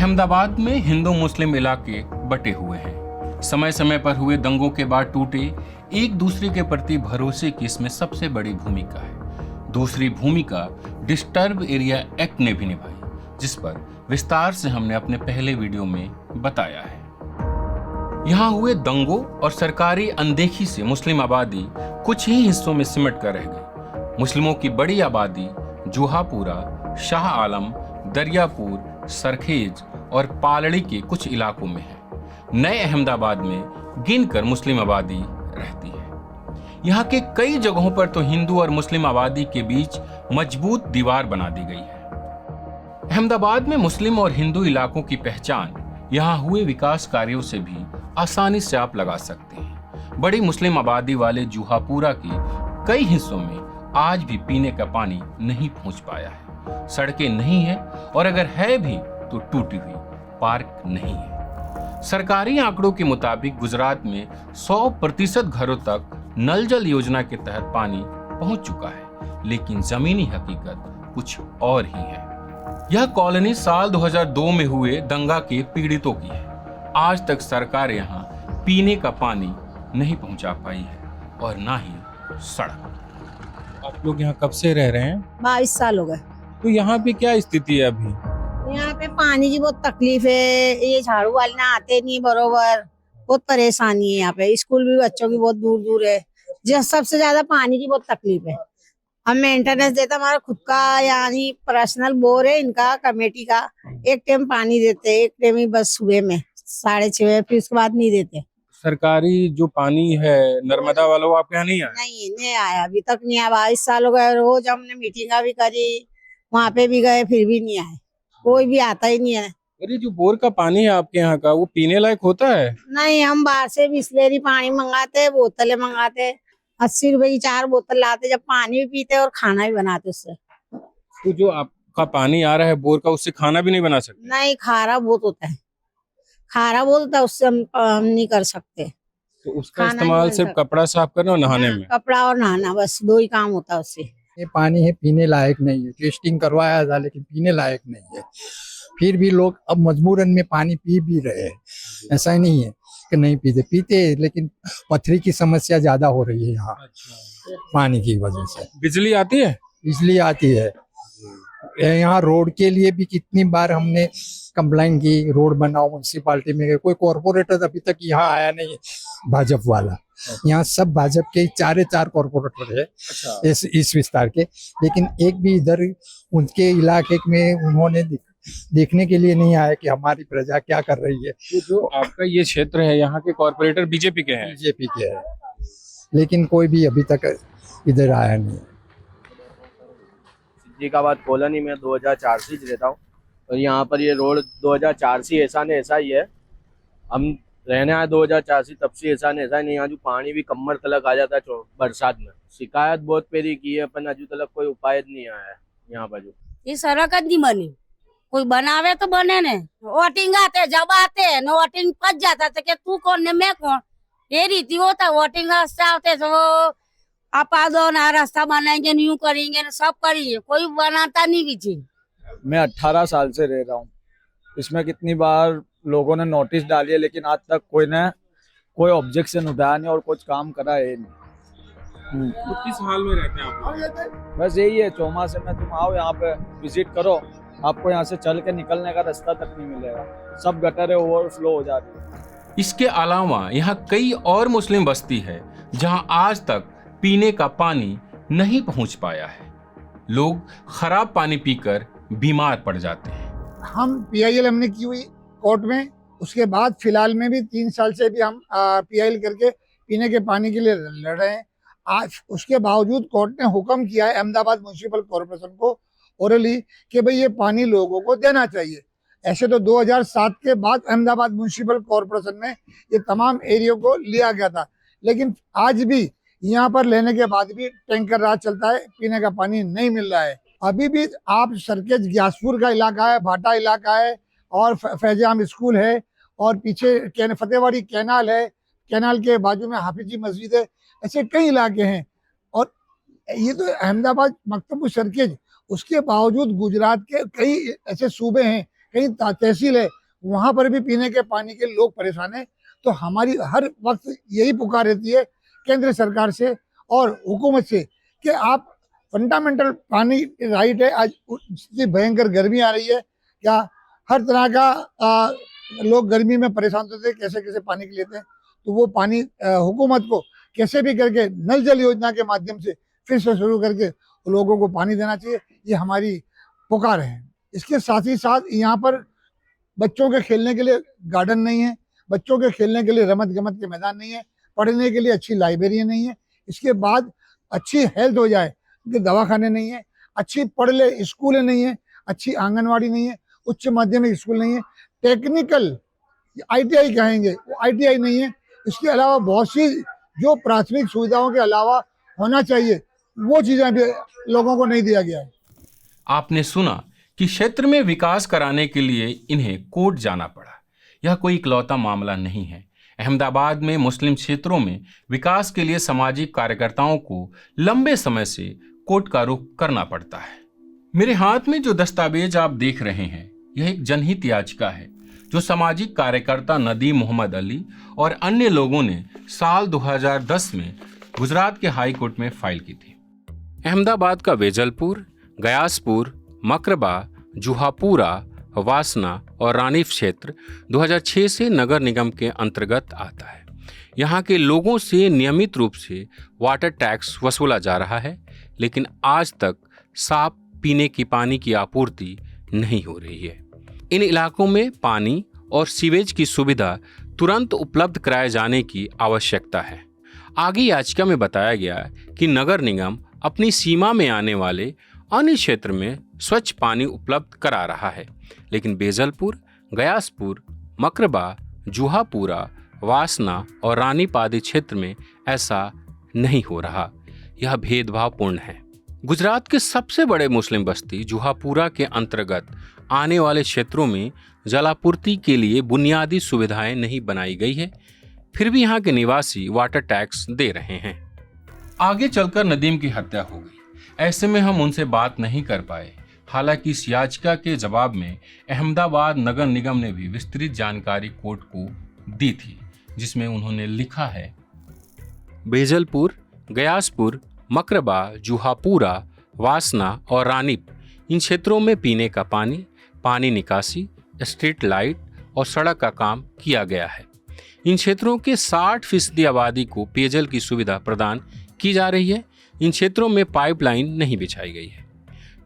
अहमदाबाद में हिंदू मुस्लिम इलाके बटे हुए हैं। समय समय पर हुए दंगों के बाद टूटे एक दूसरे के प्रति भरोसे की इसमें सबसे बड़ी भूमिका है। दूसरी भूमिका डिस्टर्ब एरिया एक्ट ने भी निभाई, जिस पर विस्तार से हमने अपने पहले वीडियो में बताया है। यहाँ हुए दंगों और सरकारी अनदेखी से मुस्लिम आबादी कुछ ही हिस्सों में सिमट कर रह गई। मुस्लिमों की बड़ी आबादी जुहापुरा, शाह आलम, दरियापुर, सरखेज और पालड़ी के कुछ इलाकों में है। नए अहमदाबाद में गिनकर मुस्लिम आबादी रहती है। यहाँ के कई जगहों पर तो हिंदू और मुस्लिम आबादी के बीच मजबूत दीवार बना दी गई है। अहमदाबाद में मुस्लिम और हिंदू इलाकों की पहचान यहाँ हुए विकास कार्यों से भी आसानी से आप लगा सकते हैं। बड़ी मुस्लिम आबादी वाले जुहापुरा के कई हिस्सों में आज भी पीने का पानी नहीं पहुंच पाया है। सड़कें नहीं है और अगर है भी तो टूटी हुई, पार्क नहीं है। सरकारी आंकड़ों के मुताबिक गुजरात में 100% घरों तक नल जल योजना के तहत पानी पहुंच चुका है, लेकिन जमीनी हकीकत कुछ और ही है। यह कॉलोनी साल 2002 में हुए दंगा के पीड़ितों की है। आज तक सरकार यहाँ पीने का पानी नहीं पहुंचा पाई है और ना ही सड़क। आप लोग यहाँ कब से रह रहे हैं? 22 साल हो गए। तो यहाँ पे क्या स्थिति है अभी? यहाँ पे पानी की बहुत तकलीफ है। ये झाड़ू वाले ना आते नहीं बरोबर, बहुत परेशानी है यहाँ पे। स्कूल भी बच्चों की बहुत दूर दूर है। जिस सबसे ज्यादा पानी की बहुत तकलीफ है। हम मेंटेनेंस देता, हमारा खुद का यानी पर्सनल बोर है इनका, कमेटी का। एक टाइम पानी देते, एक टाइम ही बस सुबह में 6:30, फिर उसके बाद नहीं देते। सरकारी जो पानी है नर्मदा वालों आपके यहाँ नहीं आया? नहीं आया, अभी तक नहीं आया। 22 साल हो गए। रोज हमने मीटिंग भी करी, वहाँ पे भी गए, फिर भी नहीं आए। कोई भी आता ही नहीं है। अरे जो बोर का पानी है आपके यहाँ का, वो पीने लायक होता है? नहीं, हम बाहर से बिस्लेरी पानी मंगाते, बोतलें मंगाते। 80 रुपए की 4 बोतल लाते, जब पानी भी पीते और खाना भी बनाते उससे। तो जो आपका पानी आ रहा है बोर का, उससे खाना भी नहीं बना सकते? नहीं, खारा बहुत होता है। खारा बहुत होता है, उससे हम नहीं कर सकते। तो उसका इस्तेमाल सिर्फ कपड़ा साफ करना और नहाने में? कपड़ा और नहाना, बस 2 ही काम होता है उससे। ये पानी है पीने लायक नहीं है। टेस्टिंग करवाया था लेकिन पीने लायक नहीं है। फिर भी लोग अब मजबूरन में पानी पी भी रहे हैं। ऐसा ही नहीं है कि नहीं पीते, लेकिन पथरी की समस्या ज्यादा हो रही है यहाँ पानी की वजह से। बिजली आती है? बिजली आती है। यहाँ रोड के लिए भी कितनी बार हमने कंप्लेंट की, रोड बनाओ म्यूनसिपालिटी में। कोई कॉर्पोरेटर अभी तक यहाँ आया नहीं है भाजपा वाला। यहाँ सब भाजपा के 4 कॉर्पोरेटर है इस विस्तार के, लेकिन एक भी इधर उनके इलाके में उन्होंने देखने के लिए नहीं आया कि हमारी प्रजा क्या कर रही है। तो जो आपका ये क्षेत्र है, यहाँ के कॉर्पोरेटर बीजेपी के हैं? बीजेपी के है, लेकिन कोई भी अभी तक इधर आया नहीं। सिद्दीकाबाद कॉलोनी में 2004 से रहता हूँ और यहाँ पर ये रोड 2004 से ऐसा न ऐसा ही है। हम रहने आए 2004 से, तब से ऐसा न ऐसा नहीं। यहाँ जो पानी भी कमर तलक आ जाता है बरसात में। शिकायत बहुत पेरी की है, पर अजू तलक कोई उपाय नहीं आया है यहाँ पर। जो ये सड़क नहीं बनी, कोई बनावे तो बने ने। वोटिंग आते जब आते न वोटिंग पच जाता तो क्या तू कौन ने मैं कौन, ये रीति होता। वोटिंग आते तो आपा दो ना रास्ता बनाएंगे, न्यू करेंगे न सब करेंगे, कोई बनाता नहीं बीच। मैं 18 साल से रह रहा हूँ। इसमें कितनी बार लोगों ने नोटिस डाली है, लेकिन आज तक कोई ऑब्जेक्शन उठाया नहीं और कुछ काम करा है नहीं। तो किस हाल में रहते हैं आप लोग? बस यही है, चौमासे में तुम आओ यहाँ पे विजिट करो, आपको यहाँ से चल के निकलने का रास्ता तक नहीं मिलेगा। सब गटरें ओवरफ्लो हो जा रही है। इसके अलावा यहाँ कई और मुस्लिम बस्ती है जहाँ आज तक पीने का पानी नहीं पहुँच पाया है। लोग खराब पानी पीकर बीमार पड़ जाते हैं। हम PIL हमने की हुई कोर्ट में, उसके बाद फिलहाल में भी 3 साल से भी हम PIL करके पीने के पानी के लिए लड़ रहे हैं। आज उसके बावजूद कोर्ट ने हुक्म किया है अहमदाबाद म्युनिसिपल कॉर्पोरेशन को ओरली कि भाई ये पानी लोगों को देना चाहिए। ऐसे तो 2007 के बाद अहमदाबाद म्युनिसिपल कॉर्पोरेशन में ये तमाम एरिया को लिया गया था, लेकिन आज भी यहाँ पर लेने के बाद भी टैंकर राज चलता है, पीने का पानी नहीं मिल रहा है। अभी भी आप सरकेज ग्यासपुर का इलाका है, भाटा इलाका है और फैजाम स्कूल है और पीछे फतेहवाड़ी कैनाल है, कैनाल के बाजू में हाफिजी मस्जिद है। ऐसे कई इलाके हैं और ये तो अहमदाबाद मकतबुल सरकेज। उसके बावजूद गुजरात के कई ऐसे सूबे हैं कहीं तहसील है, वहां पर भी पीने के पानी के लोग परेशान हैं। तो हमारी हर वक्त यही पुकार रहती है केंद्र सरकार से और हुकूमत से कि आप फंडामेंटल पानी राइट है। आज इतनी भयंकर गर्मी आ रही है, क्या हर तरह का लोग गर्मी में परेशान होते हैं, कैसे कैसे पानी के लेते हैं। तो वो पानी हुकूमत को कैसे भी करके नल जल योजना के माध्यम से फिर से शुरू करके लोगों को पानी देना चाहिए, ये हमारी पुकार है। इसके साथ ही साथ यहाँ पर बच्चों के खेलने के लिए गार्डन नहीं है, बच्चों के खेलने के लिए रमत गमत के मैदान नहीं है, पढ़ने के लिए अच्छी लाइब्रेरी नहीं है, इसके बाद अच्छी हेल्थ हो जाए, दवाखाने नहीं है, अच्छी पढ़ ले स्कूलें नहीं है, अच्छी आंगनवाड़ी नहीं है, उच्च माध्यमिक स्कूल नहीं है, टेक्निकल ITI कहेंगे वो ITI नहीं है। इसके अलावा बहुत सी जो प्राथमिक सुविधाओं के अलावा होना चाहिए वो चीजें भी लोगों को नहीं दिया गया है। आपने सुना कि क्षेत्र में विकास कराने के लिए इन्हें कोर्ट जाना पड़ा। यह कोई इकलौता मामला नहीं है। अहमदाबाद में मुस्लिम क्षेत्रों में विकास के लिए सामाजिक कार्यकर्ताओं को लंबे समय से कोर्ट का रुख करना पड़ता है। मेरे हाथ में जो दस्तावेज आप देख रहे हैं, यह एक जनहित याचिका है जो सामाजिक कार्यकर्ता नदीम मोहम्मद अली और अन्य लोगों ने साल 2010 में गुजरात के हाई कोर्ट में फाइल की थी। अहमदाबाद का वेजलपुर, गयासपुर, मकरबा, जुहापुरा, वासना और रानीप क्षेत्र 2006 से नगर निगम के अंतर्गत आता है। यहाँ के लोगों से नियमित रूप से वाटर टैक्स वसूला जा रहा है, लेकिन आज तक साफ पीने की पानी की आपूर्ति नहीं हो रही है। इन इलाकों में पानी और सीवेज की सुविधा तुरंत उपलब्ध कराए जाने की आवश्यकता है। आगे याचिका में बताया गया कि नगर निगम अपनी सीमा में आने वाले अन्य क्षेत्र में स्वच्छ पानी उपलब्ध करा रहा है, लेकिन बेजलपुर, गयासपुर, मकरबा, जुहापुरा, वासना और रानीप आदि क्षेत्र में ऐसा नहीं हो रहा। यह भेदभावपूर्ण है। गुजरात के सबसे बड़े मुस्लिम बस्ती जुहापुरा के अंतर्गत आने वाले क्षेत्रों में जलापूर्ति के लिए बुनियादी सुविधाएं नहीं बनाई गई है, फिर भी यहाँ के निवासी वाटर टैक्स दे रहे हैं। आगे चलकर नदीम की हत्या हो गई। ऐसे में हम उनसे बात नहीं कर पाए। हालांकि इस याचिका के जवाब में अहमदाबाद नगर निगम ने भी विस्तृत जानकारी कोर्ट को दी थी, जिसमें उन्होंने लिखा है, बेजलपुर, गयासपुर, मकरबा, जुहापुरा, वासना और रानीप इन क्षेत्रों में पीने का पानी, पानी निकासी, स्ट्रीट लाइट और सड़क का काम किया गया है। इन क्षेत्रों के 60% आबादी को पेयजल की सुविधा प्रदान की जा रही है। इन क्षेत्रों में पाइपलाइन नहीं बिछाई गई है।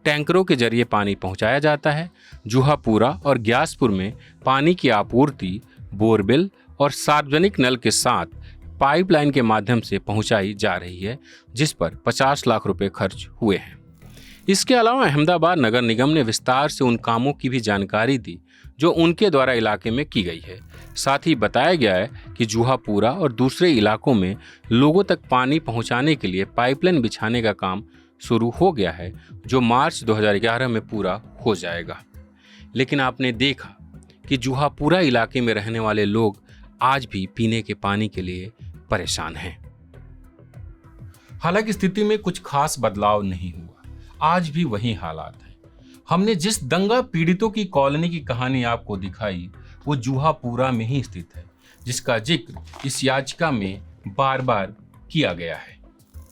टैंकरों के जरिए पानी पहुंचाया जाता है। जुहापुरा और ग्यासपुर में पानी की आपूर्ति बोरवेल और सार्वजनिक नल के साथ पाइपलाइन के माध्यम से पहुंचाई जा रही है, जिस पर 50 लाख रुपए खर्च हुए हैं। इसके अलावा अहमदाबाद नगर निगम ने विस्तार से उन कामों की भी जानकारी दी जो उनके द्वारा इलाके में की गई है। साथ ही बताया गया है कि जुहापुरा और दूसरे इलाकों में लोगों तक पानी पहुंचाने के लिए पाइपलाइन बिछाने का काम शुरू हो गया है, जो मार्च 2011 में पूरा हो जाएगा। लेकिन आपने देखा कि जुहापुरा इलाके में रहने वाले लोग आज भी पीने के पानी के लिए परेशान हैं। हालांकि स्थिति में कुछ खास बदलाव नहीं हुआ, आज भी वही हालात है। हमने जिस दंगा पीड़ितों की कॉलोनी की कहानी आपको दिखाई, वो जुहापुरा में ही स्थित है, जिसका जिक्र इस याचिका में बार बार किया गया है।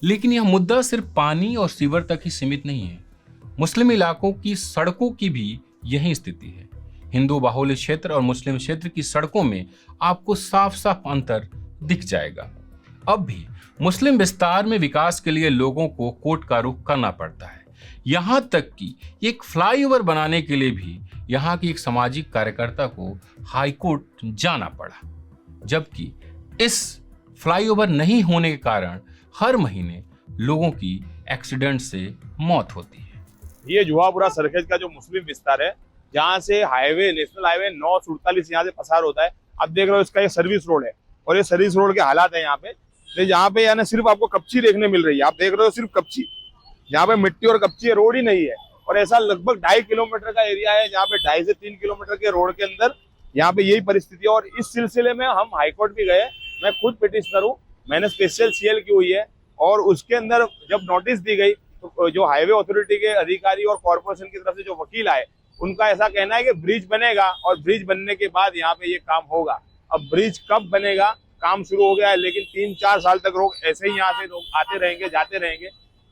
लेकिन यह मुद्दा सिर्फ पानी और सीवर तक ही सीमित नहीं है। मुस्लिम इलाकों की सड़कों की भी यही स्थिति है। हिंदू बाहुल्य क्षेत्र और मुस्लिम क्षेत्र की सड़कों में आपको साफ साफ अंतर दिख जाएगा। अब भी मुस्लिम विस्तार में विकास के लिए लोगों को कोर्ट का रुख करना पड़ता है। यहाँ तक कि एक फ्लाईओवर बनाने के लिए भी यहाँ की एक सामाजिक कार्यकर्ता को हाई कोर्ट जाना पड़ा, जबकि इस फ्लाईओवर नहीं होने के कारण हर महीने लोगों की एक्सीडेंट से मौत होती है। ये जुहापुरा सरखेज का जो मुस्लिम विस्तार है, जहाँ से हाईवे नेशनल हाईवे 947 यहाँ से पसार होता है। आप देख रहे हो इसका ये सर्विस रोड है और ये सर्विस रोड के हालात है यहाँ पे। यहाँ पे यानी सिर्फ आपको कच्ची देखने मिल रही है। आप देख रहे हो सिर्फ कच्ची, यहाँ पे मिट्टी और कच्ची रोड ही नहीं है। और ऐसा लगभग 2.5 किलोमीटर का एरिया है, जहाँ पे 2.5 से 3 किलोमीटर के रोड के अंदर यहाँ पे यही परिस्थिति है। और इस सिलसिले में हम हाईकोर्ट भी गए। मैं खुद पिटिशनर हूँ, मैंने स्पेशल CL की हुई है। और उसके अंदर जब नोटिस दी गई तो जो हाईवे अथॉरिटी के अधिकारी और कॉर्पोरेशन की तरफ से जो वकील आए, उनका ऐसा कहना है कि ब्रिज बनेगा और ब्रिज बनने के बाद यहाँ पे ये काम होगा। अब ब्रिज कब बनेगा, काम शुरू हो गया है, लेकिन 3-4 साल तक लोग ऐसे ही यहाँ से लोग आते रहेंगे जाते रहेंगे।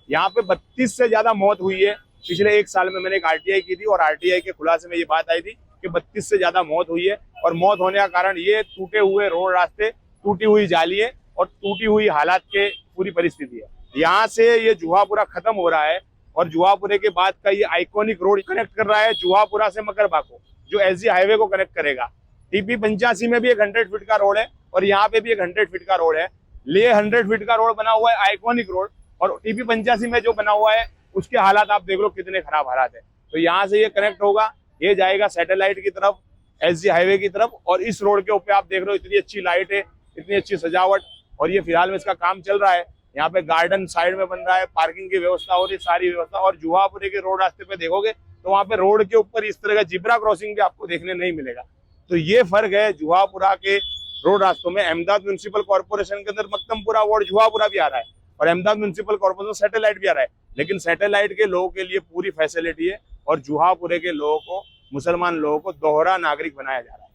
यहाँ पे 32 से ज्यादा मौत हुई है पिछले 1 साल में। मैंने एक आरटीआई की थी और आरटीआई के खुलासे में ये बात आई थी कि 32 से ज्यादा मौत हुई है। और मौत होने का कारण ये टूटे हुए रोड रास्ते, टूटी हुई जालियां और टूटी हुई हालात के पूरी परिस्थिति है। यहाँ से ये जुहापुरा खत्म हो रहा है और जुहापुरे के बाद का ये आइकॉनिक रोड कनेक्ट कर रहा है जुहापुरा से मकरबा को, जो एसजी हाईवे को कनेक्ट करेगा। टीपी 85 में भी एक 100 फीट का रोड है और यहाँ पे भी एक 100 फीट का रोड है। ये 100 फीट का रोड बना हुआ है आइकॉनिक रोड, और टीपी 85 में जो बना हुआ है उसके हालात आप देख लो कितने खराब हालात है। तो यहाँ से ये कनेक्ट होगा, ये जाएगा सैटेलाइट की तरफ, एसजी हाईवे की तरफ। और इस रोड के ऊपर आप देख रहे हो इतनी अच्छी लाइट है, इतनी अच्छी सजावट, और ये फिलहाल में इसका काम चल रहा है। यहाँ पे गार्डन साइड में बन रहा है, पार्किंग की व्यवस्था हो रही है, सारी व्यवस्था। और जुहापुरे के रोड रास्ते पे देखोगे तो वहाँ पे रोड के ऊपर इस तरह का जिब्रा क्रॉसिंग भी आपको देखने नहीं मिलेगा। तो ये फर्क है जुहापुरा के रोड रास्तों में। अहमदाबाद म्युनिसिपल कॉर्पोरेशन के अंदर मक्तमपुरा वार्ड जुहापुरा भी आ रहा है और अहमदाबाद म्युनिसिपल कॉर्पोरेशन सैटेलाइट भी आ रहा है, लेकिन सैटेलाइट के लोगों के लिए पूरी फैसिलिटी है और जुहापुरे के लोगों को, मुसलमान लोगों को दोहरा नागरिक बनाया जा रहा है।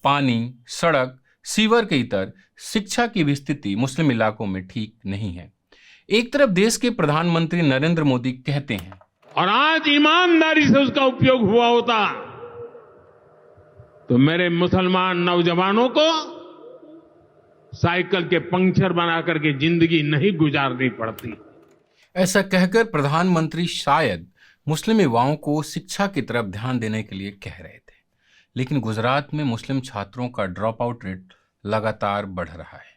पानी, सड़क, सीवर के इतर, शिक्षा की भी स्थिति मुस्लिम इलाकों में ठीक नहीं है। एक तरफ देश के प्रधानमंत्री नरेंद्र मोदी कहते हैं, और आज ईमानदारी से उसका उपयोग हुआ होता तो मेरे मुसलमान नौजवानों को साइकिल के पंक्चर बना करके जिंदगी नहीं गुजारनी पड़ती। ऐसा कहकर प्रधानमंत्री शायद मुस्लिम युवाओं को शिक्षा की तरफ ध्यान देने के लिए कह रहे थे, लेकिन गुजरात में मुस्लिम छात्रों का ड्रॉप आउट रेट लगातार बढ़ रहा है।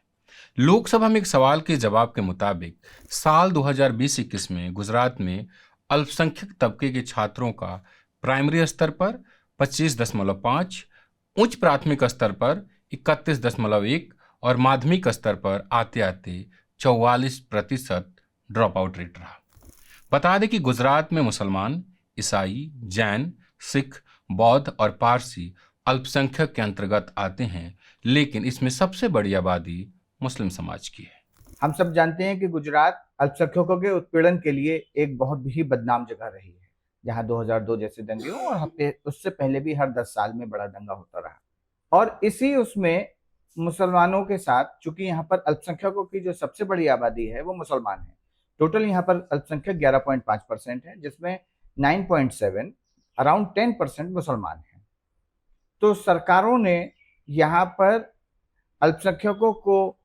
लोकसभा में एक सवाल के जवाब के मुताबिक साल 2020-21 में गुजरात में अल्पसंख्यक तबके के छात्रों का प्राइमरी स्तर पर 25.5, उच्च प्राथमिक स्तर पर 31.1 और माध्यमिक स्तर पर आते आते 44% ड्रॉप आउट रेट रहा। बता दें कि गुजरात में मुसलमान, ईसाई, जैन, सिख, बौद्ध और पारसी अल्पसंख्यक के अंतर्गत आते हैं, लेकिन इसमें सबसे बड़ी आबादी मुस्लिम समाज की है। हम सब जानते हैं कि गुजरात अल्पसंख्यकों के उत्पीड़न के लिए एक बहुत ही बदनाम जगह रही है, जहां 2002 जैसे दंगे हुए और हफ्ते उससे पहले भी हर 10 साल में बड़ा दंगा होता रहा। और इसी उसमें मुसलमानों के साथ, चूंकि यहाँ पर अल्पसंख्यकों की जो सबसे बड़ी आबादी है वो मुसलमान है। टोटल यहाँ पर अल्पसंख्यक 11.5% है, जिसमें 9.7 अराउंड 10% मुसलमान हैं। तो सरकारों ने यहाँ पर अल्पसंख्यकों को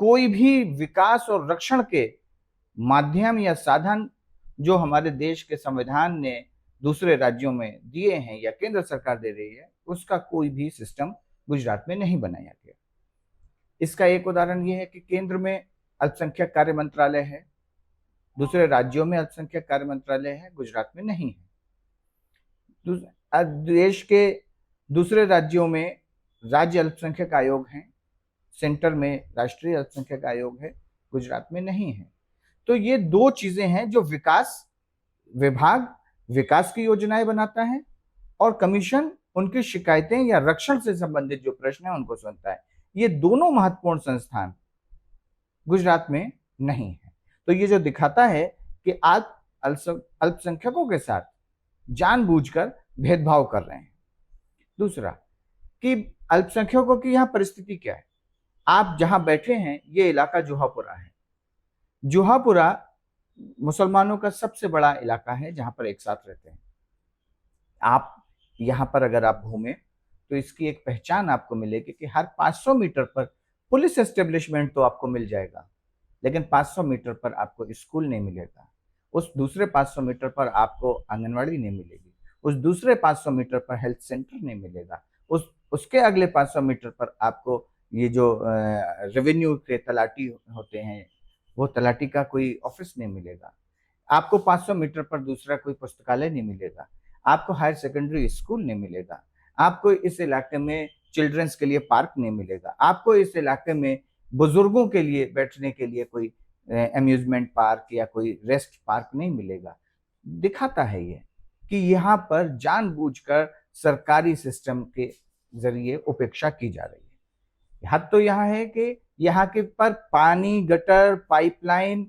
कोई भी विकास और रक्षण के माध्यम या साधन जो हमारे देश के संविधान ने दूसरे राज्यों में दिए हैं या केंद्र सरकार दे रही है, उसका कोई भी सिस्टम गुजरात में नहीं बनाया गया। इसका एक उदाहरण यह है कि केंद्र में अल्पसंख्यक कार्य मंत्रालय है, दूसरे राज्यों में अल्पसंख्यक कार्य मंत्रालय है, गुजरात में नहीं है। देश के दूसरे राज्यों में राज्य अल्पसंख्यक आयोग हैं, सेंटर में राष्ट्रीय अल्पसंख्यक आयोग है, गुजरात में नहीं है। तो ये दो चीजें हैं जो विकास विभाग विकास की योजनाएं बनाता है और कमीशन उनकी शिकायतें या रक्षण से संबंधित जो प्रश्न है उनको सुनता है। ये दोनों महत्वपूर्ण संस्थान गुजरात में नहीं है। तो ये जो दिखाता है कि आप अल्पसंख्यकों के साथ जानबूझकर भेदभाव कर रहे हैं। दूसरा कि अल्पसंख्यकों की यहाँ परिस्थिति क्या है। आप जहां बैठे हैं ये इलाका जुहापुरा है। जुहापुरा मुसलमानों का सबसे बड़ा इलाका है जहां पर एक साथ रहते हैं। आप यहाँ पर अगर आप घूमें तो इसकी एक पहचान आपको मिलेगी कि हर 500 मीटर पर पुलिस एस्टेब्लिशमेंट तो आपको मिल जाएगा, लेकिन 500 मीटर पर आपको स्कूल नहीं मिलेगा। उस दूसरे 500 मीटर पर आपको आंगनवाड़ी नहीं मिलेगी, उस दूसरे 500 मीटर पर हेल्थ सेंटर नहीं मिलेगा, उसके अगले 500 मीटर पर आपको ये जो रेवेन्यू के तलाटी होते हैं वो तलाटी का कोई ऑफिस नहीं मिलेगा। आपको 500 मीटर पर दूसरा कोई पुस्तकालय नहीं मिलेगा, आपको हायर सेकेंडरी स्कूल नहीं मिलेगा, आपको इस इलाके में चिल्ड्रंस के लिए पार्क नहीं मिलेगा, आपको इस इलाके में बुजुर्गों के लिए बैठने के लिए कोई अम्यूजमेंट पार्क या कोई रेस्ट पार्क नहीं मिलेगा। दिखाता है ये कि यहाँ पर जानबूझकर सरकारी सिस्टम के जरिए उपेक्षा की जा रही है। हद तो यहाँ है कि यहाँ के पर पानी, गटर, पाइपलाइन,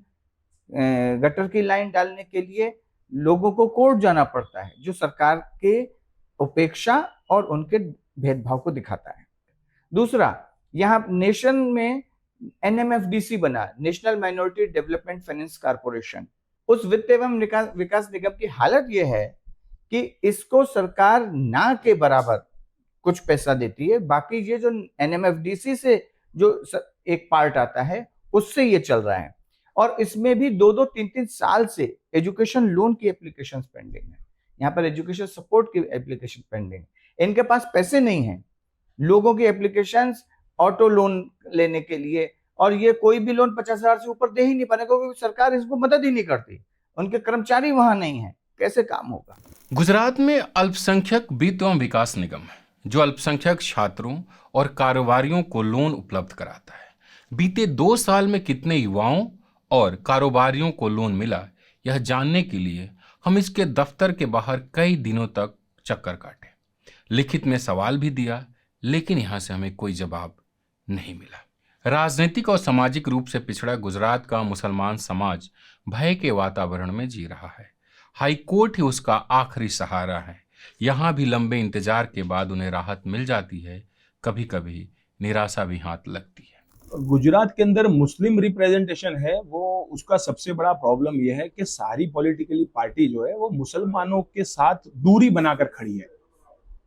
गटर की लाइन डालने के लिए लोगों को कोर्ट जाना पड़ता है, जो सरकार के उपेक्षा और उनके भेदभाव को दिखाता है। दूसरा, यहाँ नेशन में NMFDC बना, national minority development finance corporation. उस वित्त एवं विकास निगम की हालत यह है कि इसको सरकार ना के बराबर कुछ पैसा देती है, बाकी ये जो NMFDC से जो एक पार्ट आता है उससे ये चल रहा है। और इसमें भी 2-2, 3-3 साल से एजुकेशन लोन की एप्लीकेशन पेंडिंग है, यहाँ पर एजुकेशन सपोर्ट की एप्लीकेशन पेंडिंग। इनके पास पैसे नहीं है लोगों की एप्लीकेशंस ऑटो लोन लेने के लिए, और ये कोई भी लोन 50,000 से ऊपर दे ही नहीं पाने, क्योंकि सरकार इसको मदद ही नहीं करती, उनके कर्मचारी वहां नहीं है, कैसे काम होगा। गुजरात में अल्पसंख्यक वित्त एवं विकास निगम है जो अल्पसंख्यक छात्रों और कारोबारियों को लोन उपलब्ध कराता है। बीते 2 साल में कितने युवाओं और कारोबारियों को लोन मिला, यह जानने के लिए हम इसके दफ्तर के बाहर कई दिनों तक चक्कर काटे, लिखित में सवाल भी दिया, लेकिन यहां से हमें कोई जवाब नहीं मिला। राजनीतिक और सामाजिक रूप से पिछड़ा गुजरात का मुसलमान समाज भय के वातावरण में जी रहा है। हाई कोर्ट ही उसका आखिरी सहारा है। यहाँ भी लंबे इंतजार के बाद उन्हें राहत मिल जाती है, कभी कभी निराशा भी हाथ लगती है। गुजरात के अंदर मुस्लिम रिप्रेजेंटेशन है, वो उसका सबसे बड़ा प्रॉब्लम यह है कि सारी पॉलिटिकली पार्टी जो है वो मुसलमानों के साथ दूरी बनाकर खड़ी है।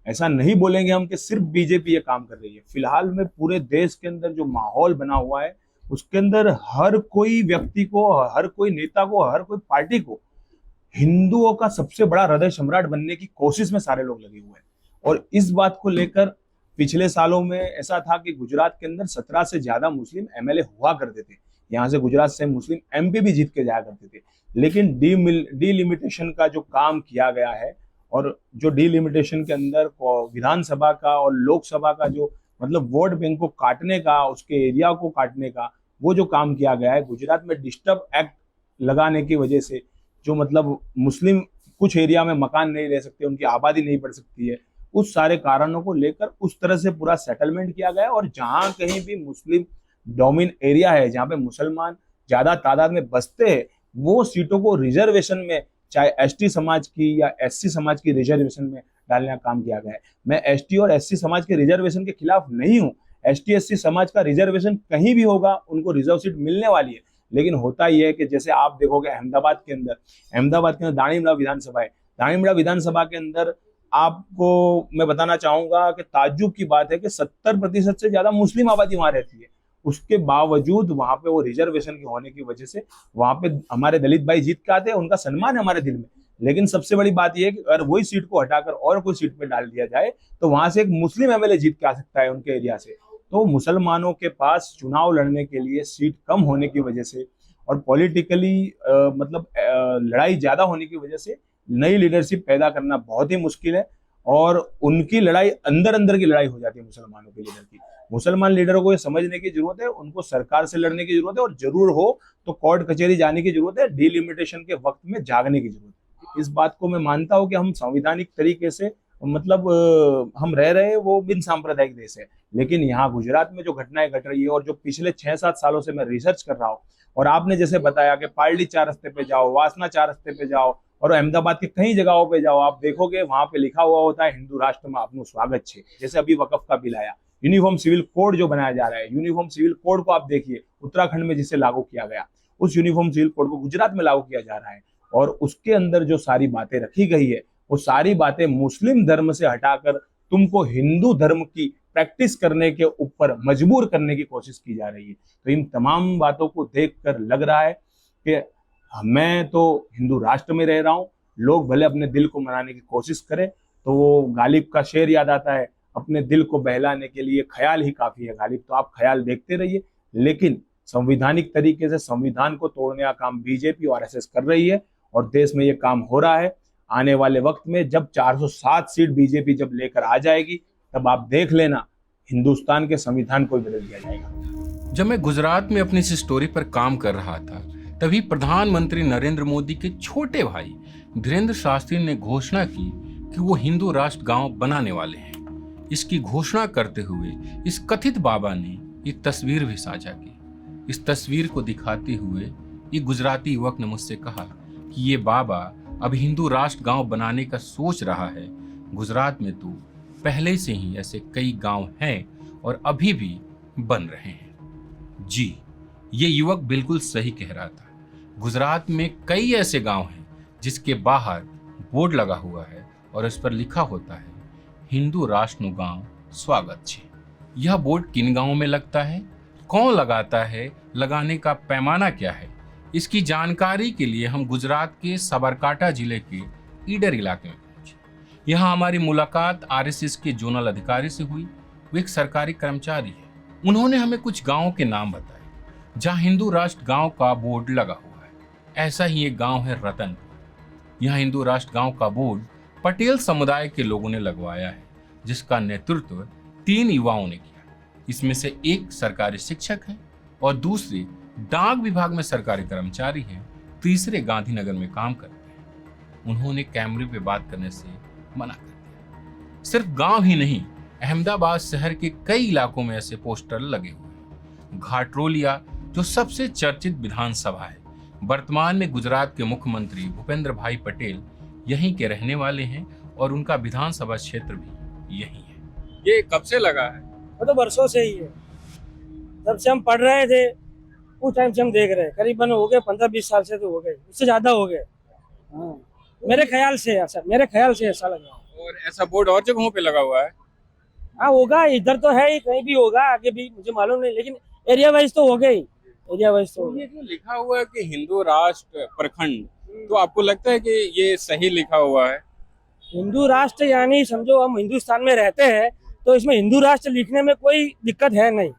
ऐसा नहीं बोलेंगे हम कि सिर्फ बीजेपी ये काम कर रही है। फिलहाल में पूरे देश के अंदर जो माहौल बना हुआ है उसके अंदर हर कोई व्यक्ति को, हर कोई नेता को, हर कोई पार्टी को हिंदुओं का सबसे बड़ा हृदय सम्राट बनने की कोशिश में सारे लोग लगे हुए हैं। और इस बात को लेकर पिछले सालों में ऐसा था कि गुजरात के अंदर 17 से ज्यादा मुस्लिम MLA हुआ करते थे, यहाँ से गुजरात से मुस्लिम MP भी जीत के जाया करते थे। लेकिन डीलिमिटेशन का जो काम किया गया है, और जो डीलिमिटेशन के अंदर विधानसभा का और लोकसभा का जो मतलब वोट बैंक को काटने का, उसके एरिया को काटने का वो जो काम किया गया है, गुजरात में डिस्टर्ब एक्ट लगाने की वजह से जो मतलब मुस्लिम कुछ एरिया में मकान नहीं ले सकते, उनकी आबादी नहीं बढ़ सकती है, उस सारे कारणों को लेकर उस तरह से पूरा सेटलमेंट किया गया है। और जहां कहीं भी मुस्लिम डोमिन एरिया है, जहां पे मुसलमान ज्यादा तादाद में बसते हैं, वो सीटों को रिजर्वेशन में, चाहे ST समाज की या SC समाज की रिजर्वेशन में डालने का काम किया गया है। मैं ST और SC समाज के रिजर्वेशन के खिलाफ नहीं हूँ। ST SC समाज का रिजर्वेशन कहीं भी होगा, उनको रिजर्व सीट मिलने वाली है। लेकिन होता यह है कि जैसे आप देखोगे अहमदाबाद के अंदर दाणीमड़ा विधानसभा है। दाणीमड़ा विधानसभा के अंदर आपको मैं बताना चाहूंगा कि ताज्जुब की बात है कि 70% से ज्यादा मुस्लिम आबादी वहां रहती है। उसके बावजूद वहां पे वो रिजर्वेशन के होने की वजह से वहां पे हमारे दलित भाई जीत के आते हैं, उनका सम्मान है हमारे दिल में। लेकिन सबसे बड़ी बात यह है कि अगर वही सीट को हटाकर और कोई सीट पे डाल दिया जाए तो वहां से एक मुस्लिम MLA जीत के आ सकता है उनके एरिया से। तो मुसलमानों के पास चुनाव लड़ने के लिए सीट कम होने की वजह से और पॉलिटिकली लड़ाई ज्यादा होने की वजह से नई लीडरशिप पैदा करना बहुत ही मुश्किल है। और उनकी लड़ाई अंदर की लड़ाई हो जाती है मुसलमानों के लीडर की। मुसलमान लीडरों को ये समझने की जरूरत है, उनको सरकार से लड़ने की जरूरत है, और जरूर हो तो कोर्ट कचहरी जाने की जरूरत है, डीलिमिटेशन के वक्त में जागने की जरूरत है। इस बात को मैं मानता हूं कि हम संवैधानिक तरीके से हम रह रहे हैं, वो बिन सांप्रदायिक देश है। लेकिन यहाँ गुजरात में जो घटनाएं घट रही है और जो पिछले 6-7 सालों से मैं रिसर्च कर रहा हूँ, और आपने जैसे बताया कि पार्ली 4 रस्ते पे जाओ, वासना 4 रस्ते पे जाओ, और अहमदाबाद के कई जगहों पे जाओ, आप देखोगे वहां पे लिखा हुआ होता है हिंदू राष्ट्र में आपનું स्वागत है। जैसे अभी वकफ का बिल आया, यूनिफॉर्म सिविल कोड जो बनाया जा रहा है, यूनिफॉर्म सिविल कोड को आप देखिए उत्तराखंड में जिसे लागू किया गया, उस यूनिफॉर्म सिविल कोड को गुजरात में लागू किया जा रहा है। और उसके अंदर जो सारी बातें रखी गई है, वो सारी बातें मुस्लिम धर्म से हटाकर तुमको हिंदू धर्म की प्रैक्टिस करने के ऊपर मजबूर करने की कोशिश की जा रही है। तो इन तमाम बातों को देखकर लग रहा है कि मैं तो हिंदू राष्ट्र में रह रहा हूँ, लोग भले अपने दिल को मनाने की कोशिश करें। तो वो गालिब का शेर याद आता है, अपने दिल को बहलाने के लिए ख्याल ही काफी है। गालिब, तो आप ख्याल देखते रहिए, लेकिन संवैधानिक तरीके से संविधान को तोड़ने का काम बीजेपी और RSS कर रही है, और देश में ये काम हो रहा है। आने वाले वक्त में जब 407 सीट बीजेपी जब लेकर आ जाएगी, तब आप देख लेना हिंदुस्तान के संविधान को बदल दिया जाएगा। जब मैं गुजरात में अपनी इस स्टोरी पर काम कर रहा था, तभी प्रधानमंत्री नरेंद्र मोदी के छोटे भाई धीरेन्द्र शास्त्री ने घोषणा की कि वो हिंदू राष्ट्र गांव बनाने वाले हैं। इसकी घोषणा करते हुए इस कथित बाबा ने एक तस्वीर भी साझा की। इस तस्वीर को दिखाते हुए एक गुजराती युवक ने मुझसे कहा कि ये बाबा अब हिंदू राष्ट्र गांव बनाने का सोच रहा है, गुजरात में तो पहले से ही ऐसे कई गांव हैं और अभी भी बन रहे हैं। जी, ये युवक बिल्कुल सही कह रहा था। गुजरात में कई ऐसे गांव हैं जिसके बाहर बोर्ड लगा हुआ है और उस पर लिखा होता है हिंदू राष्ट्रનું गांव स्वागत છે। यह बोर्ड किन गांवों में लगता है, कौन लगाता है, लगाने का पैमाना क्या है, इसकी जानकारी के लिए हम गुजरात के साबरकांठा जिले के ईडर इलाके में पहुंचे। यहाँ हमारी मुलाकात आरएसएस के जोनल अधिकारी से हुई। वो एक सरकारी कर्मचारी है। उन्होंने हमें कुछ गांवों के नाम बताए जहाँ हिंदू राष्ट्र गांव का बोर्ड लगा हुआ है। ऐसा ही एक गांव है रतनपुर। यहाँ हिंदू राष्ट्र गांव का बोर्ड पटेल समुदाय के लोगों ने लगवाया है, जिसका नेतृत्व 3 युवाओं ने किया। इसमें से एक सरकारी शिक्षक है और दूसरे डाक विभाग में सरकारी कर्मचारी हैं, तीसरे गांधीनगर में काम करते हैं। उन्होंने कैमरे पे बात करने से मना कर दिया। सिर्फ गांव ही नहीं, अहमदाबाद शहर के कई इलाकों में ऐसे पोस्टर लगे हुए हैं। घाटरोलिया जो सबसे चर्चित विधानसभा है, वर्तमान में गुजरात के मुख्यमंत्री भूपेंद्र भाई पटेल यहीं के रहने वाले हैं और उनका विधानसभा क्षेत्र भी यही है। ये कब से लगा है? वो तो बरसों से ही है। जब से हम पढ़ रहे थे उस टाइम से हम देख रहे हैं, करीबन हो गए 15-20 साल से तो हो गए, उससे ज्यादा हो गए। हाँ, मेरे ख्याल से ऐसा लगा। और ऐसा बोर्ड और जगहों पे लगा हुआ है? हाँ होगा, इधर तो है ही, कहीं भी होगा, आगे भी मुझे मालूम नहीं, लेकिन एरिया वाइज तो हो गई। एरिया वाइज तो ये जो लिखा हुआ है कि हिंदू राष्ट्र प्रखंड, तो आपको लगता है कि ये सही लिखा हुआ है? हिंदू राष्ट्र यानी समझो हम हिंदुस्तान में रहते हैं तो इसमें हिंदू राष्ट्र लिखने में कोई दिक्कत है नहीं।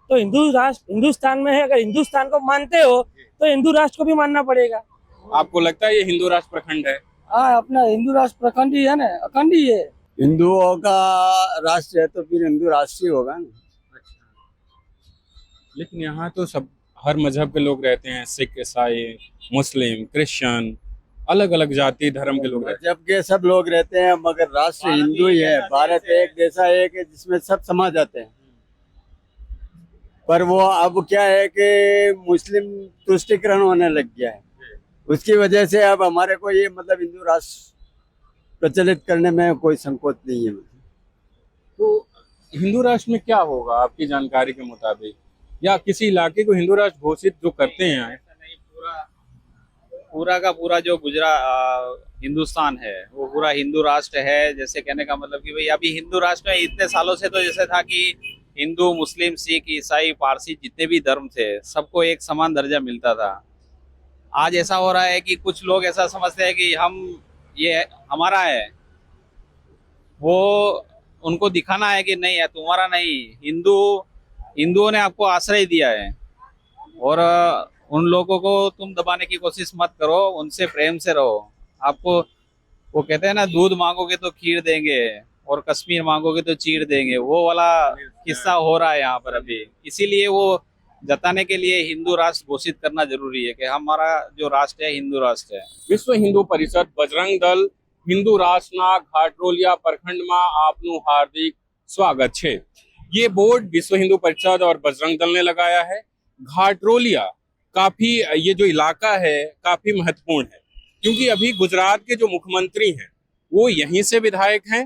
तो हिंदू राष्ट्र हिंदुस्तान में है, अगर हिंदुस्तान को मानते हो तो हिंदू राष्ट्र को भी मानना पड़ेगा। आपको लगता है ये हिंदू राष्ट्र प्रखंड है? हाँ, अपना हिंदू राष्ट्र प्रखंड ही है ना, अखंड ही है। हिंदुओं का राष्ट्र है तो फिर हिंदू राष्ट्र ही होगा ना। लेकिन यहाँ तो सब हर मजहब के लोग रहते हैं, सिख, ईसाई, मुस्लिम, क्रिश्चियन, अलग अलग जाति धर्म के लोग रहते हैं। जबकि सब लोग रहते हैं मगर राष्ट्र हिंदू ही है। भारत एक देशा एक है जिसमें सब समा जाते हैं। पर वो अब क्या है कि मुस्लिम तुष्टीकरण होने लग गया है, उसकी वजह से अब हमारे को ये मतलब हिंदू राष्ट्र प्रचलित करने में कोई संकोच नहीं है। तो हिंदू राष्ट्र में क्या होगा आपकी जानकारी के मुताबिक, या किसी इलाके को हिंदू राष्ट्र घोषित जो करते हैं? पूरा का पूरा जो गुजरात हिंदुस्तान है वो पूरा हिंदू राष्ट्र है। जैसे कहने का मतलब कि भाई अभी हिंदू राष्ट्र में इतने सालों से तो जैसे था कि हिंदू, मुस्लिम, सिख, ईसाई, पारसी जितने भी धर्म थे सबको एक समान दर्जा मिलता था। आज ऐसा हो रहा है कि कुछ लोग ऐसा समझते हैं कि हम ये हमारा है, वो उनको दिखाना है कि नहीं है तुम्हारा नहीं। हिंदुओं ने आपको आश्रय दिया है और उन लोगों को तुम दबाने की कोशिश मत करो, उनसे प्रेम से रहो। आपको वो कहते हैं ना, दूध मांगोगे तो खीर देंगे और कश्मीर मांगोगे तो चीर देंगे, वो वाला किस्सा हो रहा है यहाँ पर अभी। इसीलिए वो जताने के लिए हिंदू राष्ट्र घोषित करना जरूरी है कि हमारा जो राष्ट्र है हिंदू राष्ट्र है। विश्व हिंदू परिषद बजरंग दल हिंदू राष्ट्રના घाटरोलिया प्रखंडમાં આપનું हार्दिक स्वागत છે। ये बोर्ड विश्व हिंदू परिषद और बजरंग दल ने लगाया है। घाटरोलिया काफी, ये जो इलाका है काफी महत्वपूर्ण है, क्योंकि अभी गुजरात के जो मुख्यमंत्री हैं वो यहीं से विधायक हैं,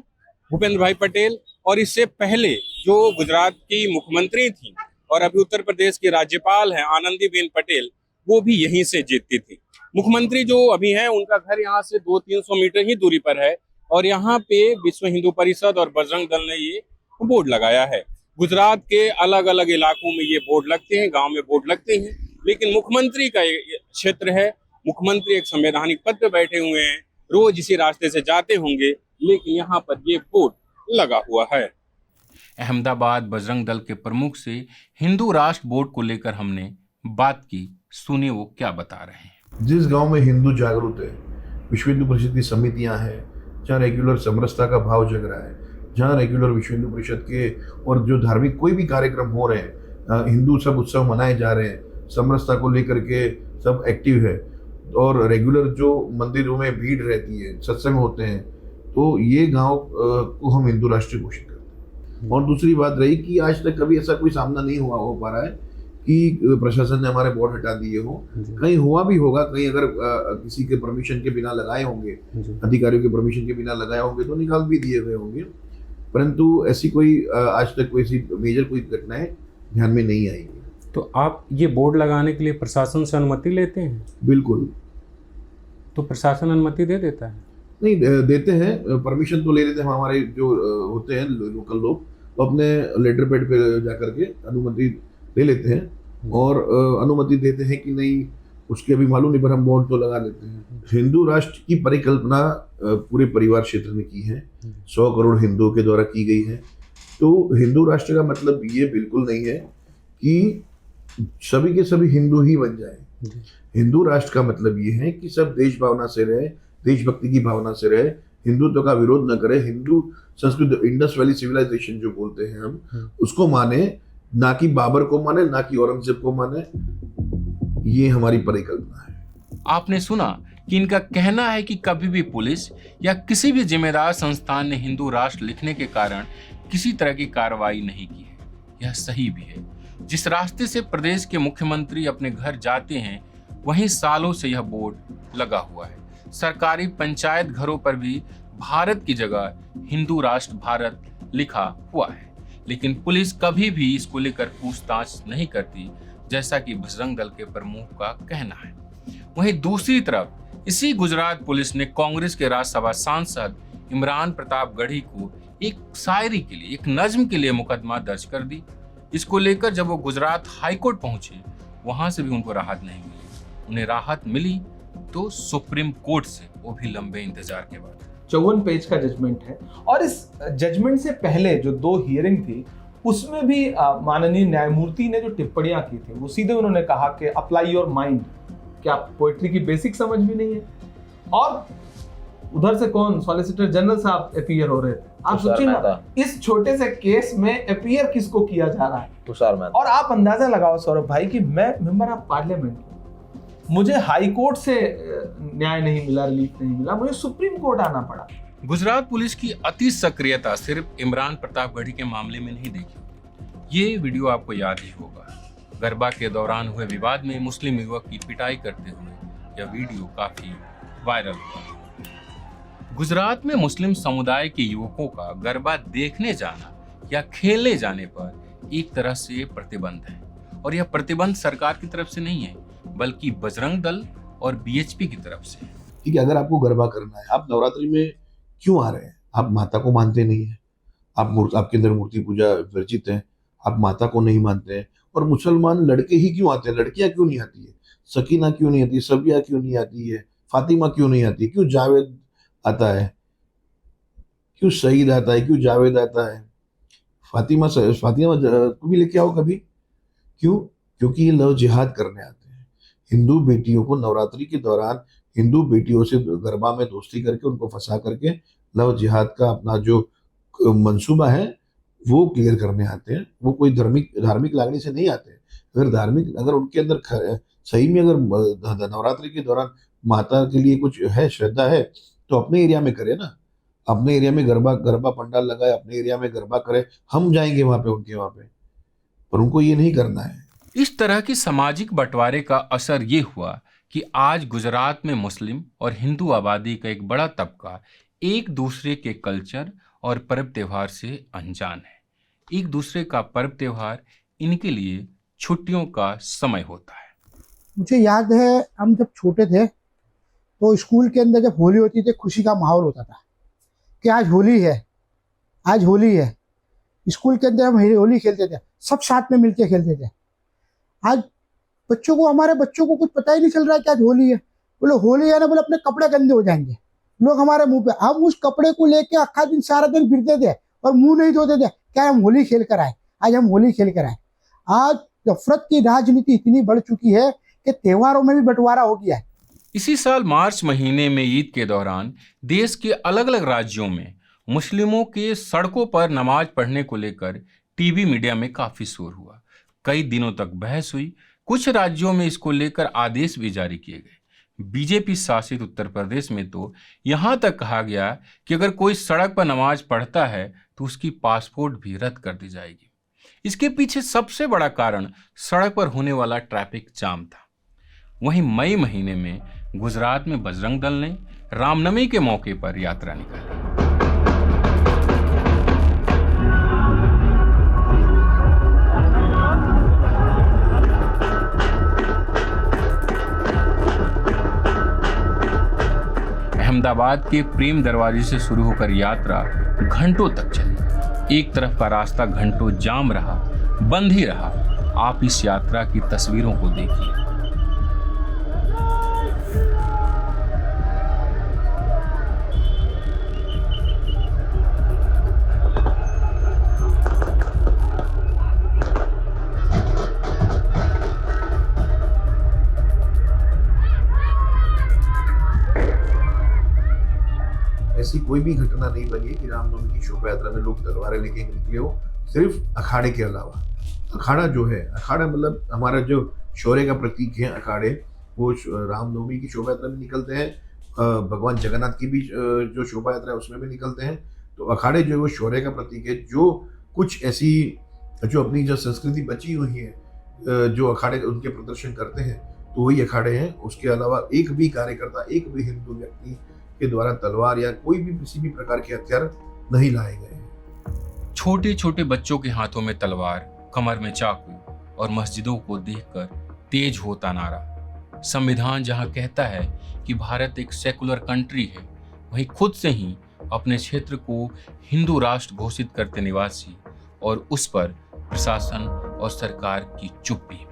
भूपेंद्र भाई पटेल। और इससे पहले जो गुजरात की मुख्यमंत्री थी और अभी उत्तर प्रदेश की राज्यपाल हैं आनंदीबेन पटेल, वो भी यहीं से जीतती थी। मुख्यमंत्री जो अभी हैं उनका घर यहाँ से 200-300 मीटर ही दूरी पर है और यहाँ पे विश्व हिंदू परिषद और बजरंग दल ने ये बोर्ड लगाया है। गुजरात के अलग अलग इलाकों में ये बोर्ड लगते हैं, गांव में बोर्ड लगते हैं, लेकिन मुख्यमंत्री का क्षेत्र है। मुख्यमंत्री एक संवैधानिक पद पे बैठे हुए हैं, रोज इसी रास्ते से जाते होंगे, लेकिन यहाँ पर ये बोर्ड लगा हुआ है। अहमदाबाद बजरंग दल के प्रमुख से हिंदू राष्ट्र बोर्ड को लेकर हमने बात की, सुनिए वो क्या बता रहे हैं। जिस गांव में हिंदू जागरूक है, विश्व हिंदू परिषद की समितियां हैं, जहाँ रेगुलर समरसता का भाव जग रहा है, जहाँ रेगुलर विश्व हिंदू परिषद के और जो धार्मिक कोई भी कार्यक्रम हो रहे हैं, हिंदू सब उत्सव मनाए जा रहे हैं, समरसता को लेकर के सब एक्टिव है और रेगुलर जो मंदिरों में भीड़ रहती है, सत्संग होते हैं, तो ये गांव को हम हिंदू राष्ट्र घोषित करते हैं। और दूसरी बात रही कि आज तक कभी ऐसा कोई सामना नहीं हो पा रहा है कि प्रशासन ने हमारे बोर्ड हटा दिए हो। कहीं हुआ भी होगा, कहीं अगर किसी के परमिशन के बिना लगाए होंगे, अधिकारियों के परमिशन के बिना लगाए होंगे तो निकाल भी दिए गए होंगे, परंतु ऐसी कोई आज तक कोई ऐसी मेजर कोई घटनाएं ध्यान में नहीं आएगी। तो आप ये बोर्ड लगाने के लिए प्रशासन से अनुमति लेते हैं? बिल्कुल। तो प्रशासन अनुमति दे देता है? नहीं देते हैं, परमिशन तो ले लेते हैं। हमारे जो होते हैं लोकल लोग, वो अपने लेटर पैड पे जाकर के अनुमति ले लेते हैं और अनुमति देते हैं कि नहीं उसके अभी मालूम नहीं, पर हम बोर्ड तो लगा लेते हैं। हिंदू राष्ट्र की परिकल्पना पूरे परिवार क्षेत्र ने की है, 100 करोड़ हिंदुओं के द्वारा की गई है। तो हिंदू राष्ट्र का मतलब ये बिल्कुल नहीं है कि सभी के सभी हिंदू ही बन जाए। हिंदू राष्ट्र का मतलब ये है कि सब देश भावना से रहे, देशभक्ति की भावना से रहे, हिंदुत्व का विरोध न करे, हिंदू संस्कृति, इंडस वैली सिविलाइजेशन जो बोलते हैं हम, उसको माने, ना कि बाबर को माने, ना कि औरंगजेब को माने। ये हमारी परिकल्पना है। आपने सुना कि इनका कहना है कि कभी भी पुलिस या किसी भी जिम्मेदार संस्थान ने हिंदू राष्ट्र लिखने के कारण किसी तरह की कार्रवाई नहीं की है। यह सही भी है। जिस रास्ते से प्रदेश के मुख्यमंत्री अपने घर जाते हैं, वहीं सालों से यह बोर्ड लगा हुआ है। सरकारी पंचायत घरों पर भी भारत की जगह हिंदू राष्ट्र भारत लिखा हुआ है, लेकिन पुलिस कभी भी इसको लेकर पूछताछ नहीं करती, जैसा कि बजरंग दल के प्रमुख का कहना है। वहीं दूसरी तरफ इसी गुजरात पुलिस ने कांग्रेस के राज्यसभा सांसद इमरान प्रतापगढ़ी को एक शायरी के लिए, एक नज्म के लिए मुकदमा दर्ज कर दी। इसको लेकर जब वो गुजरात हाईकोर्ट पहुंचे, वहां से भी उनको राहत नहीं मिली। उन्हें राहत मिली तो सुप्रीम कोर्ट से, वो भी लंबे इंतजार के बाद। 54 पेज का जजमेंट है और इस जजमेंट से पहले जो 2 हियरिंग थी उसमें भी माननीय न्यायमूर्ति ने जो टिप्पणियां की थी वो सीधे उन्होंने कहा कि अप्लाई योर माइंड, क्या पोएट्री की बेसिक समझ भी नहीं है। और उधर से कौन, सॉलिसिटर जनरल साहब अपीयर हो रहे थे। आप सोचिए ना, इस छोटे से केस में अपीयर किसको किया जा रहा है, तुषार मेहता। और आप अंदाजा लगाओ सौरभ भाई कि मैं मेंबर ऑफ पार्लियामेंट, मुझे हाई कोर्ट से न्याय नहीं मिला, रिलीफ नहीं मिला, मुझे सुप्रीम कोर्ट आना पड़ा। गुजरात पुलिस की अति सक्रियता सिर्फ इमरान प्रतापगढ़ी के मामले में नहीं देखी। ये वीडियो आपको याद ही होगा। गरबा के दौरान हुए विवाद में मुस्लिम युवक की पिटाई करते हुए यह वीडियो काफी वायरल हुआ। गुजरात में मुस्लिम समुदाय के युवकों का गरबा देखने जाना या खेलने जाने पर एक तरह से प्रतिबंध है, और यह प्रतिबंध सरकार की तरफ से नहीं है, बल्कि बजरंग दल और बीएचपी की तरफ से। ठीक है, अगर आपको गरबा करना है, आप नवरात्रि में क्यों आ रहे हैं? आप माता को मानते नहीं है, आपके अंदर मूर्ति पूजा वर्जित है, आप माता को नहीं मानते हैं। और मुसलमान लड़के ही क्यों आते हैं? लड़कियां क्यों नहीं आती है? सकीना क्यों नहीं आती है? सबिया क्यों नहीं आती है? फातिमा क्यों नहीं आती है? क्यों जावेद आता है? क्यों सईद आता है? क्यों जावेद आता है? फातिमा को भी लेके आओ कभी। क्यों? क्योंकि ये लव जिहाद करने आते हैं। हिंदू बेटियों को नवरात्रि के दौरान हिंदू बेटियों से गरबा में दोस्ती करके उनको फंसा करके लव जिहाद का अपना जो मंसूबा है वो क्लियर करने आते हैं। वो कोई धार्मिक लागणी से नहीं आते। अगर उनके अंदर सही में अगर नवरात्रि के दौरान माता के लिए कुछ है, श्रद्धा है, तो अपने एरिया में करे ना। अपने एरिया में गरबा पंडाल लगाए, अपने एरिया में गरबा करे, हम जाएंगे वहां पे, उनके वहां पे। पर उनको ये नहीं करना है। इस तरह की सामाजिक बंटवारे का असर ये हुआ कि आज गुजरात में मुस्लिम और हिंदू आबादी का एक बड़ा तबका एक दूसरे के कल्चर और पर्व त्योहार से अनजान है। एक दूसरे का पर्व त्योहार इनके लिए छुट्टियों का समय होता है। मुझे याद है, हम जब छोटे थे तो स्कूल के अंदर जब होली होती थी, खुशी का माहौल होता था कि आज होली है, आज होली है। स्कूल के अंदर हम होली खेलते थे, सब साथ में मिलके खेलते थे। आज हमारे बच्चों को कुछ पता ही नहीं चल रहा है कि आज होली है। बोले होली है ना, बोले अपने कपड़े गंदे हो जाएंगे, लोग हमारे मुंह पे। हम उस कपड़े को लेके आखा दिन सारा दिन फिरते थे और मुंह नहीं धोते थे, क्या हम होली खेल कर आए, आज हम होली खेल कर आए। आज नफरत की राजनीति इतनी बढ़ चुकी है कि त्योहारों में भी बंटवारा हो गया है। इसी साल मार्च महीने में ईद के दौरान देश के अलग अलग राज्यों में मुस्लिमों के सड़कों पर नमाज पढ़ने को लेकर टीवी मीडिया में काफी शोर हुआ। कई दिनों तक बहस हुई। कुछ राज्यों में इसको लेकर आदेश भी जारी किए गए। बीजेपी शासित उत्तर प्रदेश में तो यहां तक कहा गया कि अगर कोई सड़क पर नमाज पढ़ता है तो उसकी पासपोर्ट भी रद्द कर दी जाएगी। इसके पीछे सबसे बड़ा कारण सड़क पर होने वाला ट्रैफिक जाम था। वहीं मई महीने में गुजरात में बजरंग दल ने रामनवमी के मौके पर यात्रा निकाली। अहमदाबाद के प्रेम दरवाजे से शुरू होकर यात्रा घंटों तक चली। एक तरफ का रास्ता घंटों जाम रहा, बंद ही रहा। आप इस यात्रा की तस्वीरों को देखिए। ऐसी कोई भी घटना नहीं बनी कि रामनवमी की शोभा यात्रा में लोग तलवारें लेके निकले हो, सिर्फ अखाड़े के अलावा। अखाड़ा जो है, अखाड़ा मतलब हमारा जो शौर्य का प्रतीक है अखाड़े, वो रामनवमी की शोभा यात्रा में निकलते हैं। भगवान जगन्नाथ की भी जो शोभा यात्रा है उसमें भी निकलते हैं। तो अखाड़े जो है वो शौर्य का प्रतीक है। जो कुछ ऐसी जो अपनी जो संस्कृति बची हुई है, जो अखाड़े उनके प्रदर्शन करते हैं, तो वही अखाड़े हैं। उसके अलावा एक भी कार्यकर्ता, एक भी हिंदू व्यक्ति के द्वारा तलवार या कोई भी किसी भी प्रकार के हथियार नहीं लाए गए हैं। छोटे छोटे बच्चों के हाथों में तलवार, कमर में चाकू और मस्जिदों को देखकर तेज होता नारा। संविधान जहां कहता है कि भारत एक सेकुलर कंट्री है, वहीं खुद से ही अपने क्षेत्र को हिंदू राष्ट्र घोषित करते निवासी और उस पर प्रशासन और सरकार की चुप्पी,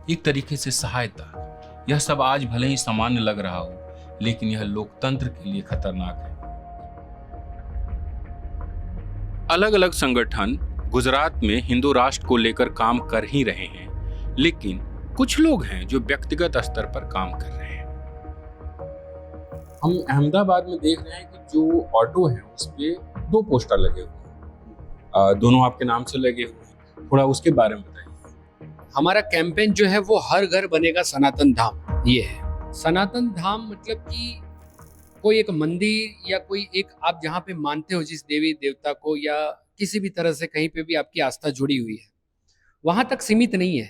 एक तरीके से सहायता। यह सब आज भले ही सामान्य लग रहा हो, लेकिन यह लोकतंत्र के लिए खतरनाक है। अलग अलग संगठन गुजरात में हिंदू राष्ट्र को लेकर काम कर ही रहे हैं, लेकिन कुछ लोग हैं जो व्यक्तिगत स्तर पर काम कर रहे हैं। हम अहमदाबाद में देख रहे हैं कि जो ऑटो है उस पे 2 पोस्टर लगे हुए हैं, दोनों आपके नाम से लगे हुए हैं। थोड़ा उसके बारे में बताइए। हमारा कैंपेन जो है वो हर घर बनेगा सनातन धाम, ये है। सनातन धाम मतलब कि कोई एक मंदिर या कोई एक आप जहाँ पे मानते हो जिस देवी देवता को, या किसी भी तरह से कहीं पे भी आपकी आस्था जुड़ी हुई है, वहां तक सीमित नहीं है।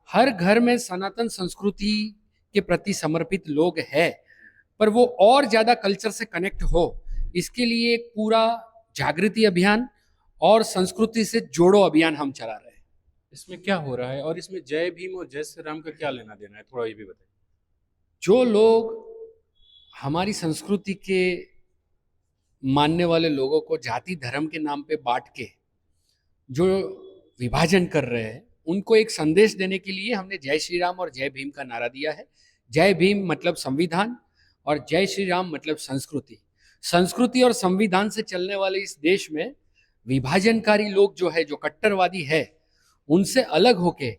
हर घर में सनातन संस्कृति के प्रति समर्पित लोग हैं, पर वो और ज्यादा कल्चर से कनेक्ट हो, इसके लिए एक पूरा जागृति अभियान और संस्कृति से जोड़ो अभियान हम चला रहे हैं। इसमें क्या हो रहा है और इसमें जय भीम और जय श्री राम का क्या लेना देना है, थोड़ा ये भी बताइए। जो लोग हमारी संस्कृति के मानने वाले लोगों को जाति धर्म के नाम पे बांट के जो विभाजन कर रहे हैं, उनको एक संदेश देने के लिए हमने जय श्री राम और जय भीम का नारा दिया है। जय भीम मतलब संविधान और जय श्री राम मतलब संस्कृति। संस्कृति और संविधान से चलने वाले इस देश में विभाजनकारी लोग जो है, जो कट्टरवादी है, उनसे अलग होके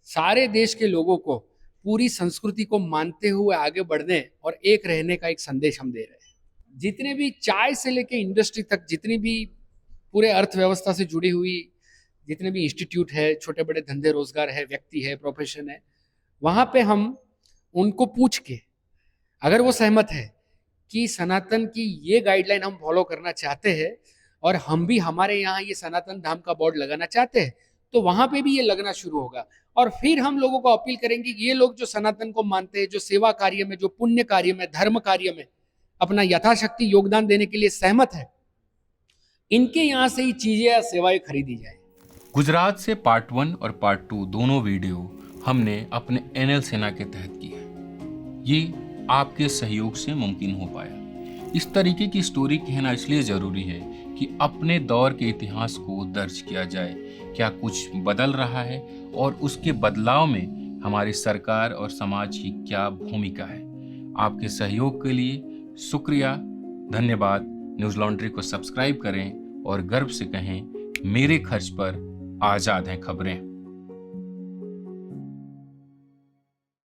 सारे देश के लोगों को पूरी संस्कृति को मानते हुए आगे बढ़ने और एक रहने का एक संदेश हम दे रहे हैं। जितने भी चाय से लेके इंडस्ट्री तक, जितनी भी पूरे अर्थव्यवस्था से जुड़ी हुई जितने भी इंस्टीट्यूट है, छोटे बड़े धंधे रोजगार है, व्यक्ति है, प्रोफेशन है, वहां पे हम उनको पूछ के अगर वो सहमत है कि सनातन की ये गाइडलाइन हम फॉलो करना चाहते हैं और हम भी हमारे यहाँ ये सनातन धाम का बोर्ड लगाना चाहते हैं, तो वहां पे भी ये लगना शुरू होगा। और फिर हम लोगों को अपील करेंगे कि ये लोग जो सनातन को मानते हैं, जो सेवा कार्य में, जो पुण्य कार्य में, धर्म कार्य में अपना यथाशक्ति योगदान देने के लिए सहमत है, इनके यहाँ से ही चीजें या सेवाएं खरीदी जाए। गुजरात से पार्ट 1 और पार्ट 2 दोनों वीडियो हमने अपने एनएल सेना के तहत की है। ये आपके सहयोग से मुमकिन हो पाया। इस तरीके की स्टोरी कहना इसलिए जरूरी है कि अपने दौर के इतिहास को दर्ज किया जाए। क्या कुछ बदल रहा है और उसके बदलाव में हमारी सरकार और समाज की क्या भूमिका है। आपके सहयोग के लिए शुक्रिया, धन्यवाद। न्यूज़ लॉन्ड्री को सब्सक्राइब करें और गर्व से कहें, मेरे खर्च पर आजाद हैं खबरें।